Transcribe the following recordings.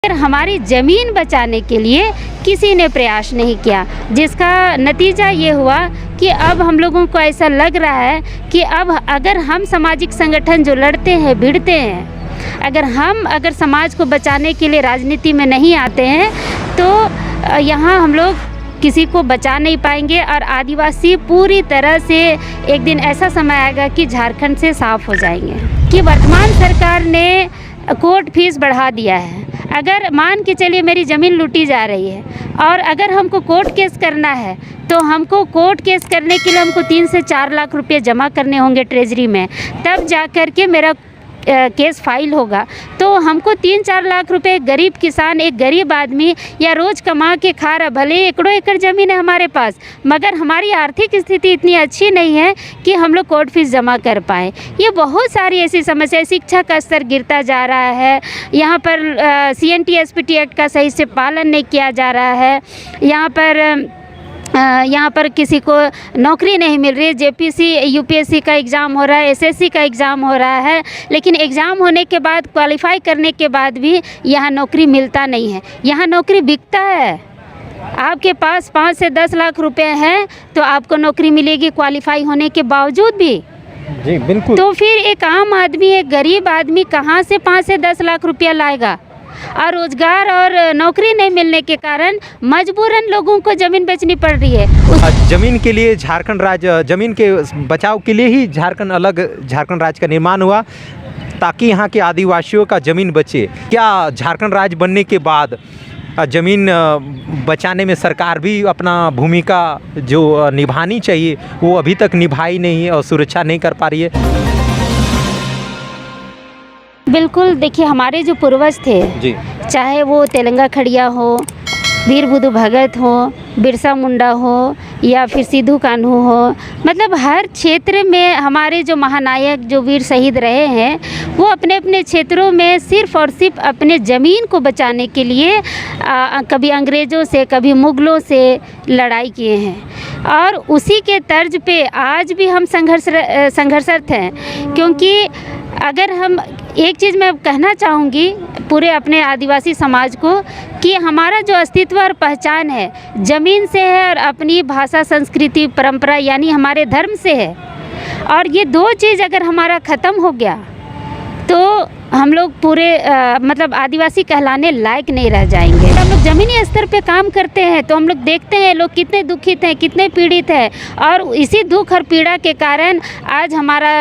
हमारी ज़मीन बचाने के लिए किसी ने प्रयास नहीं किया, जिसका नतीजा ये हुआ कि अब हम लोगों को ऐसा लग रहा है कि अब अगर हम सामाजिक संगठन जो लड़ते हैं भिड़ते हैं, अगर समाज को बचाने के लिए राजनीति में नहीं आते हैं तो यहाँ हम लोग किसी को बचा नहीं पाएंगे और आदिवासी पूरी तरह से एक दिन ऐसा समय आएगा कि झारखंड से साफ हो जाएंगे। कि वर्तमान सरकार ने कोर्ट फीस बढ़ा दिया है। अगर मान के चलिए मेरी ज़मीन लूटी जा रही है और अगर हमको कोर्ट केस करना है तो हमको कोर्ट केस करने के लिए हमको 3 से 4 लाख रुपए जमा करने होंगे ट्रेजरी में, तब जा कर के मेरा केस फाइल होगा। तो हमको 3-4 लाख रुपए गरीब किसान, एक गरीब आदमी या रोज़ कमा के खा रहा, भले एकड़ों एकड़ ज़मीन है हमारे पास, मगर हमारी आर्थिक स्थिति इतनी अच्छी नहीं है कि हम लोग कोर्ट फीस जमा कर पाएँ। ये बहुत सारी ऐसी समस्या, शिक्षा का स्तर गिरता जा रहा है, यहाँ पर CNT SPT एक्ट का सही से पालन नहीं किया जा रहा है, यहाँ पर किसी को नौकरी नहीं मिल रही है। JPC UPSC का एग्ज़ाम हो रहा है, SSC का एग्ज़ाम हो रहा है, लेकिन एग्ज़ाम होने के बाद क्वालिफ़ाई करने के बाद भी यहाँ नौकरी मिलता नहीं है। यहाँ नौकरी बिकता है। आपके पास 5 से 10 लाख रुपए हैं तो आपको नौकरी मिलेगी क्वालिफ़ाई होने के बावजूद भी। जी बिल्कुल। तो फिर एक आम आदमी, एक गरीब आदमी कहाँ से 5 से 10 लाख रुपया लाएगा? और रोजगार और नौकरी नहीं मिलने के कारण मजबूरन लोगों को ज़मीन बेचनी पड़ रही है। ज़मीन के लिए झारखंड राज्य, ज़मीन के बचाव के लिए ही झारखंड राज्य का निर्माण हुआ, ताकि यहाँ के आदिवासियों का ज़मीन बचे। क्या झारखंड राज्य बनने के बाद ज़मीन बचाने में सरकार भी अपना भूमिका जो निभानी चाहिए वो अभी तक निभाई नहीं है और सुरक्षा नहीं कर पा रही है? बिल्कुल, देखिए हमारे जो पूर्वज थे जी, चाहे वो तेलंगा खड़िया हो, वीर बुधु भगत हो, बिरसा मुंडा हो या फिर सिद्धू कान्हू हो, मतलब हर क्षेत्र में हमारे जो महानायक, जो वीर शहीद रहे हैं, वो अपने अपने क्षेत्रों में सिर्फ़ और सिर्फ अपने ज़मीन को बचाने के लिए कभी अंग्रेज़ों से, कभी मुग़लों से लड़ाई किए हैं। और उसी के तर्ज पे आज भी हम संघर्षरत हैं। क्योंकि अगर हम एक चीज़ मैं कहना चाहूँगी पूरे अपने आदिवासी समाज को कि हमारा जो अस्तित्व और पहचान है ज़मीन से है और अपनी भाषा, संस्कृति, परंपरा यानी हमारे धर्म से है। और ये 2 चीज़ अगर हमारा ख़त्म हो गया तो हम लोग पूरे मतलब आदिवासी कहलाने लायक नहीं रह जाएंगे। हम लोग ज़मीनी स्तर पे काम करते हैं तो हम लोग देखते हैं लोग कितने दुखित हैं, कितने पीड़ित हैं, और इसी दुख और पीड़ा के कारण आज हमारा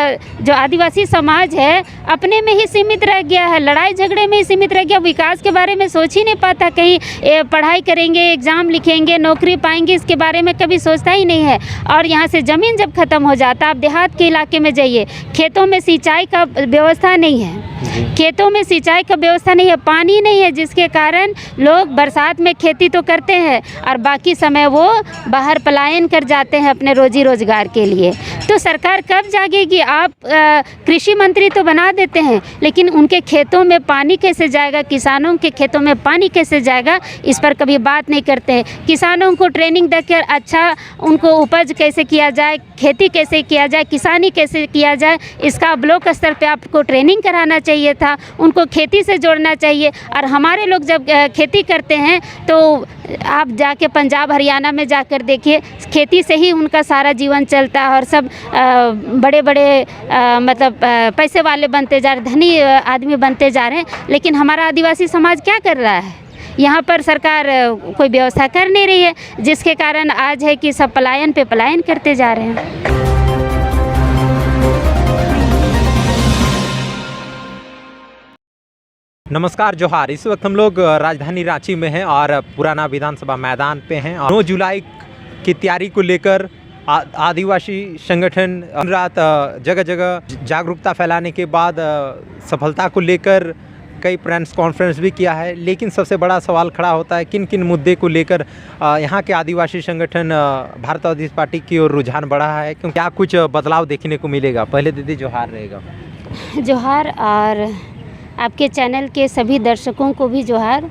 जो आदिवासी समाज है अपने में ही सीमित रह गया है, लड़ाई झगड़े में ही सीमित रह गया। विकास के बारे में सोच ही नहीं पाता, कहीं पढ़ाई करेंगे, एग्ज़ाम लिखेंगे, नौकरी पाएंगे, इसके बारे में कभी सोचता ही नहीं है। और यहाँ से ज़मीन जब ख़त्म हो जाता, आप देहात के इलाके में जाइए, खेतों में सिंचाई का व्यवस्था नहीं है, खेतों में सिंचाई का व्यवस्था नहीं है, पानी नहीं है, जिसके कारण लोग बरसात में खेती तो करते हैं और बाकी समय वो बाहर पलायन कर जाते हैं अपने रोजी रोजगार के लिए। तो सरकार कब जागेगी? आप कृषि मंत्री तो बना देते हैं, लेकिन उनके खेतों में पानी कैसे जाएगा, किसानों के खेतों में पानी कैसे जाएगा, इस पर कभी बात नहीं करते हैं। किसानों को ट्रेनिंग देकर अच्छा उनको उपज कैसे किया जाए, खेती कैसे किया जाए, किसानी कैसे किया जाए, इसका ब्लॉक स्तर पे आपको ट्रेनिंग कराना चाहिए था, उनको खेती से जोड़ना चाहिए। और हमारे लोग जब खेती करते हैं तो आप जाके पंजाब हरियाणा में जाकर देखिए, खेती से ही उनका सारा जीवन चलता है और सब बड़े बड़े मतलब पैसे वाले बनते जा रहे, धनी आदमी बनते जा रहे हैं। लेकिन हमारा आदिवासी समाज क्या कर रहा है? यहाँ पर सरकार कोई व्यवस्था कर नहीं रही है, जिसके कारण आज है कि सब पलायन पे पलायन करते जा रहे हैं। नमस्कार, जोहार। इस वक्त हम लोग राजधानी रांची में हैं और पुराना विधानसभा मैदान पे हैं। 9 जुलाई की तैयारी को लेकर आदिवासी संगठन रात जगह जगह जागरूकता फैलाने के बाद सफलता को लेकर कई प्रेस कॉन्फ्रेंस भी किया है। लेकिन सबसे बड़ा सवाल खड़ा होता है किन किन मुद्दे को लेकर यहाँ के आदिवासी संगठन भारत आदिवासी पार्टी की ओर रुझान बढ़ा है, क्योंकि क्या कुछ बदलाव देखने को मिलेगा? पहले दीदी जोहार रहेगा। जोहार, और आपके चैनल के सभी दर्शकों को भी जोहार।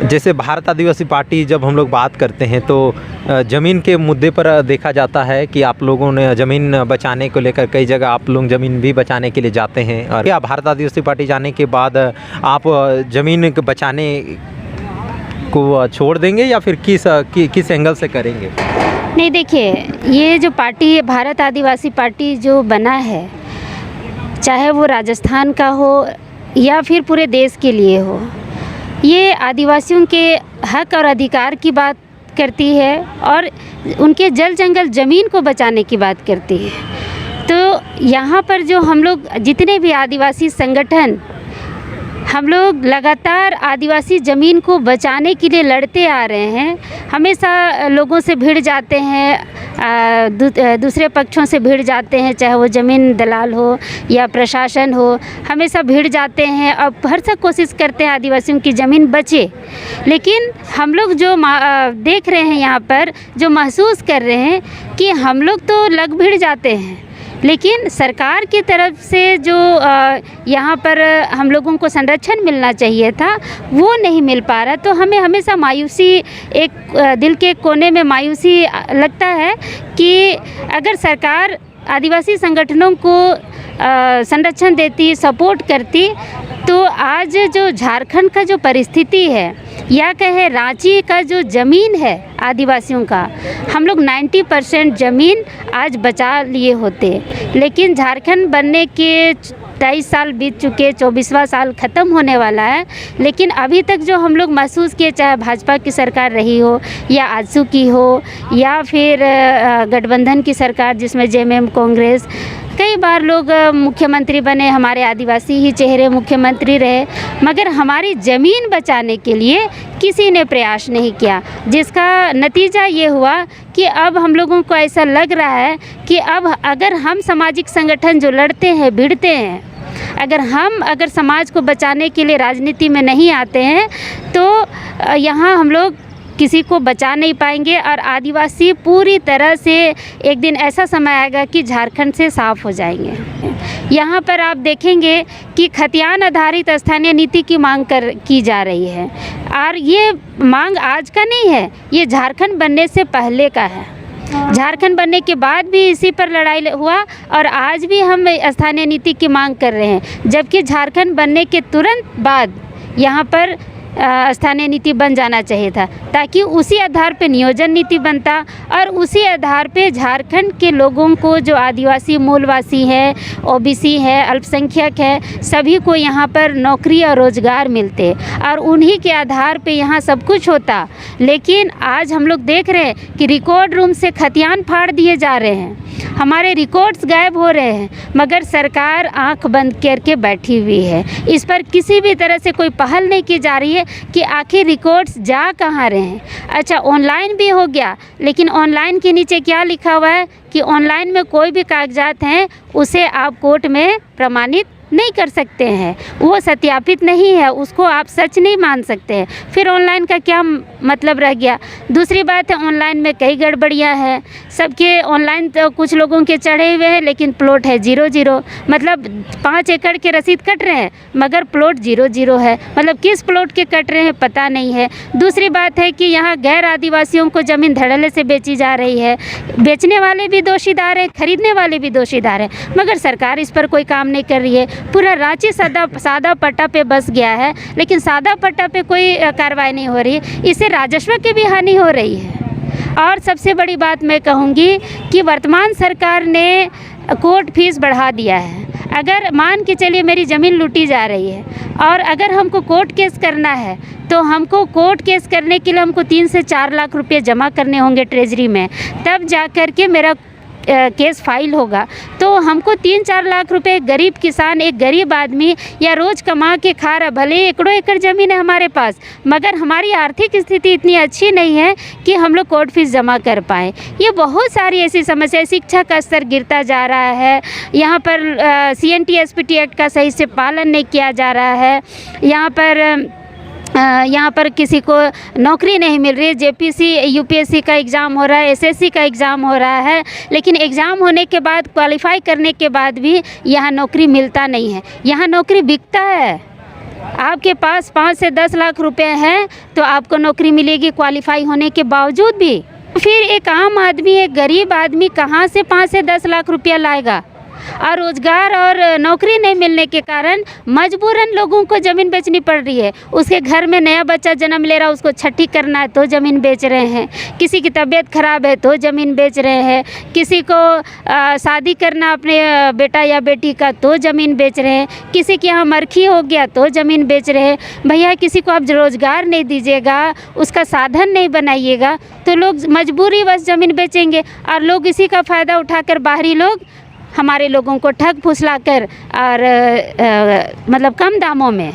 जैसे भारत आदिवासी पार्टी जब हम लोग बात करते हैं तो ज़मीन के मुद्दे पर देखा जाता है कि आप लोगों ने ज़मीन बचाने को लेकर कई जगह आप लोग ज़मीन भी बचाने के लिए जाते हैं। और क्या भारत आदिवासी पार्टी जाने के बाद आप ज़मीन बचाने को छोड़ देंगे या फिर किस एंगल से करेंगे? नहीं, देखिए, ये जो पार्टी है, भारत आदिवासी पार्टी जो बना है, चाहे वो राजस्थान का हो या फिर पूरे देश के लिए हो, ये आदिवासियों के हक और अधिकार की बात करती है और उनके जल जंगल ज़मीन को बचाने की बात करती है। तो यहाँ पर जो हम लोग जितने भी आदिवासी संगठन, हम लोग लगातार आदिवासी ज़मीन को बचाने के लिए लड़ते आ रहे हैं। हमेशा लोगों से भिड़ जाते हैं, दूसरे पक्षों से भिड़ जाते हैं, चाहे वो ज़मीन दलाल हो या प्रशासन हो, हमेशा भिड़ जाते हैं और भरसक कोशिश करते हैं आदिवासियों की ज़मीन बचे। लेकिन हम लोग जो देख रहे हैं यहाँ पर, जो महसूस कर रहे हैं कि हम लोग तो लग भिड़ जाते हैं, लेकिन सरकार की तरफ से जो यहाँ पर हम लोगों को संरक्षण मिलना चाहिए था, वो नहीं मिल पा रहा। तो हमें हमेशा मायूसी, एक दिल के कोने में मायूसी लगता है कि अगर सरकार आदिवासी संगठनों को संरक्षण देती, सपोर्ट करती, तो आज जो झारखंड का जो परिस्थिति है या कहे रांची का जो ज़मीन है आदिवासियों का, हम लोग 90% ज़मीन आज बचा लिए होते। लेकिन झारखंड बनने के 23 साल बीत चुके, 24वां साल ख़त्म होने वाला है, लेकिन अभी तक जो हम लोग महसूस किए, चाहे भाजपा की सरकार रही हो या आजसू की हो या फिर गठबंधन की सरकार जिसमें जेएमएम, कांग्रेस, कई बार लोग मुख्यमंत्री बने, हमारे आदिवासी ही चेहरे मुख्यमंत्री रहे, मगर हमारी ज़मीन बचाने के लिए किसी ने प्रयास नहीं किया, जिसका नतीजा ये हुआ कि अब हम लोगों को ऐसा लग रहा है कि अब अगर हम सामाजिक संगठन जो लड़ते हैं, भिड़ते हैं, अगर समाज को बचाने के लिए राजनीति में नहीं आते हैं, तो यहाँ हम लोग किसी को बचा नहीं पाएंगे और आदिवासी पूरी तरह से एक दिन ऐसा समय आएगा कि झारखंड से साफ हो जाएंगे। यहाँ पर आप देखेंगे कि खतियान आधारित स्थानीय नीति की मांग की जा रही है और ये मांग आज का नहीं है, ये झारखंड बनने से पहले का है। झारखंड बनने के बाद भी इसी पर लड़ाई हुआ और आज भी हम स्थानीय नीति की मांग कर रहे हैं, जबकि झारखंड बनने के तुरंत बाद यहाँ पर स्थानीय नीति बन जाना चाहिए था, ताकि उसी आधार पे नियोजन नीति बनता और उसी आधार पे झारखंड के लोगों को, जो आदिवासी मूलवासी है, ओबीसी है, अल्पसंख्यक है, सभी को यहाँ पर नौकरी और रोज़गार मिलते और उन्हीं के आधार पे यहाँ सब कुछ होता। लेकिन आज हम लोग देख रहे हैं कि रिकॉर्ड रूम से खतियान फाड़ दिए जा रहे हैं, हमारे रिकॉर्ड्स गायब हो रहे हैं, मगर सरकार आंख बंद करके बैठी हुई है। इस पर किसी भी तरह से कोई पहल नहीं की जा रही है कि आखिर रिकॉर्ड्स जा कहाँ रहे हैं। अच्छा, ऑनलाइन भी हो गया, लेकिन ऑनलाइन के नीचे क्या लिखा हुआ है कि ऑनलाइन में कोई भी कागजात हैं उसे आप कोर्ट में प्रमाणित नहीं कर सकते हैं, वो सत्यापित नहीं है, उसको आप सच नहीं मान सकते हैं। फिर ऑनलाइन का क्या मतलब रह गया। दूसरी बात है, ऑनलाइन में कई गड़बड़ियाँ हैं, सबके ऑनलाइन तो कुछ लोगों के चढ़े हुए हैं, लेकिन प्लॉट है 0-0, मतलब 5 एकड़ के रसीद कट रहे हैं मगर प्लॉट 0-0 है, मतलब किस प्लॉट के कट रहे हैं पता नहीं है। दूसरी बात है कि यहाँ गैर आदिवासियों को ज़मीन धड़ल्ले से बेची जा रही है, बेचने वाले भी दोषीदार हैं, खरीदने वाले भी दोषीदार हैं, मगर सरकार इस पर कोई काम नहीं कर रही है। पूरा रांची सादा पट्टा पे बस गया है, लेकिन सादा पट्टा पे कोई कार्रवाई नहीं हो रही है, इससे राजस्व की भी हानि हो रही है। और सबसे बड़ी बात मैं कहूँगी कि वर्तमान सरकार ने कोर्ट फीस बढ़ा दिया है। अगर मान के चलिए मेरी ज़मीन लूटी जा रही है और अगर हमको कोर्ट केस करना है, तो हमको कोर्ट केस करने के लिए हमको 3 से 4 लाख रुपए जमा करने होंगे ट्रेजरी में, तब जा कर के मेरा केस फाइल होगा। तो हमको 3-4 लाख रुपए गरीब किसान, एक गरीब आदमी या रोज़ कमा के खा रहा, भले एकड़ों एकड़ ज़मीन है हमारे पास, मगर हमारी आर्थिक स्थिति इतनी अच्छी नहीं है कि हम लोग कोर्ट फीस जमा कर पाएँ। ये बहुत सारी ऐसी समस्या, शिक्षा का स्तर गिरता जा रहा है, यहाँ पर CNT-SPT एक्ट का सही से पालन नहीं किया जा रहा है, यहाँ पर किसी को नौकरी नहीं मिल रही है। JPC UPSC का एग्ज़ाम हो रहा है, SSC का एग्ज़ाम हो रहा है, लेकिन एग्ज़ाम होने के बाद, क्वालिफाई करने के बाद भी यहाँ नौकरी मिलता नहीं है, यहाँ नौकरी बिकता है। आपके पास 5 से 10 लाख रुपए हैं तो आपको नौकरी मिलेगी क्वालिफाई होने के बावजूद भी। फिर एक आम आदमी, एक गरीब आदमी कहाँ से 5 से 10 लाख रुपया लाएगा? और रोज़गार और नौकरी नहीं मिलने के कारण मजबूरन लोगों को ज़मीन बेचनी पड़ रही है। उसके घर में नया बच्चा जन्म ले रहा है, उसको छठी करना है तो ज़मीन बेच रहे हैं। किसी की तबीयत ख़राब है तो ज़मीन बेच रहे हैं। किसी को शादी करना अपने बेटा या बेटी का तो ज़मीन बेच रहे हैं। किसी के यहाँ मरखी हो गया तो ज़मीन बेच रहे हैं। भैया किसी को आप रोज़गार नहीं दीजिएगा, उसका साधन नहीं बनाइएगा तो लोग मजबूरी बस ज़मीन बेचेंगे। और लोग इसी का फ़ायदा उठाकर बाहरी लोग हमारे लोगों को ठग फुसला कर और मतलब कम दामों में,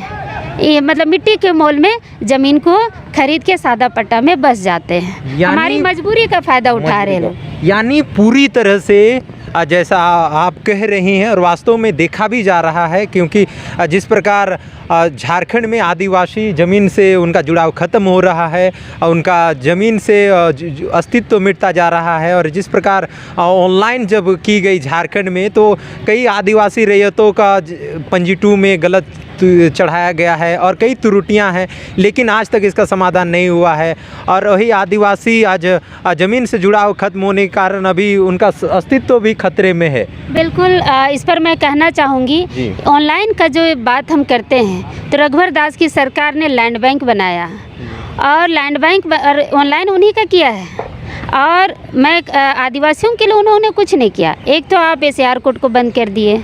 ये मतलब मिट्टी के मोल में ज़मीन को खरीद के सादा पट्टा में बस जाते हैं। हमारी मजबूरी का फ़ायदा उठा रहे लोग। यानी पूरी तरह से जैसा आप कह रही हैं और वास्तव में देखा भी जा रहा है, क्योंकि जिस प्रकार झारखंड में आदिवासी ज़मीन से उनका जुड़ाव ख़त्म हो रहा है, उनका ज़मीन से अस्तित्व मिटता जा रहा है, और जिस प्रकार ऑनलाइन जब की गई झारखंड में तो कई आदिवासी रैयतों का पंजी 2 में गलत चढ़ाया गया है और कई त्रुटियां हैं, लेकिन आज तक इसका समाधान नहीं हुआ है। और वही आदिवासी आज ज़मीन से जुड़ाव खत्म होने के कारण अभी उनका अस्तित्व भी खतरे में है। बिल्कुल, इस पर मैं कहना चाहूँगी, ऑनलाइन का जो बात हम करते हैं तो रघुवर दास की सरकार ने लैंड बैंक बनाया और लैंड बैंक ऑनलाइन उन्हीं का किया है। और मैं आदिवासियों के लिए उन्होंने कुछ नहीं किया। एक तो आप SAR कोड को बंद कर दिए,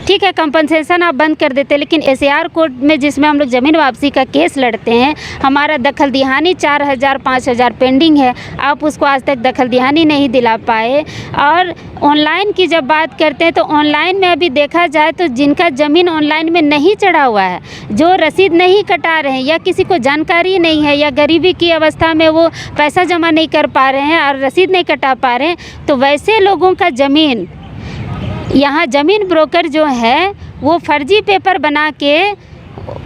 ठीक है, कंपनसेशन आप बंद कर देते, लेकिन SAR कोड में जिसमें हम लोग ज़मीन वापसी का केस लड़ते हैं, हमारा दखल दिहानी 4,000 5,000 पेंडिंग है, आप उसको आज तक दखल दिहानी नहीं दिला पाए। और ऑनलाइन की जब बात करते हैं तो ऑनलाइन में अभी देखा जाए तो जिनका ज़मीन ऑनलाइन में नहीं चढ़ा हुआ है, जो रसीद नहीं कटा रहे हैं या किसी को जानकारी नहीं है या गरीबी की अवस्था में वो पैसा जमा नहीं कर पा रहे हैं और रसीद नहीं कटा पा रहे हैं, तो वैसे लोगों का ज़मीन, यहाँ ज़मीन ब्रोकर जो है वो फर्जी पेपर बना के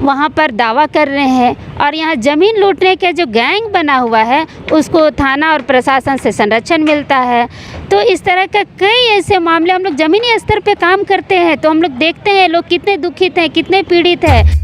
वहाँ पर दावा कर रहे हैं और यहाँ ज़मीन लूटने के जो गैंग बना हुआ है उसको थाना और प्रशासन से संरक्षण मिलता है। तो इस तरह का कई ऐसे मामले हम लोग ज़मीनी स्तर पे काम करते हैं तो हम लोग देखते हैं लोग कितने दुखित हैं, कितने पीड़ित हैं।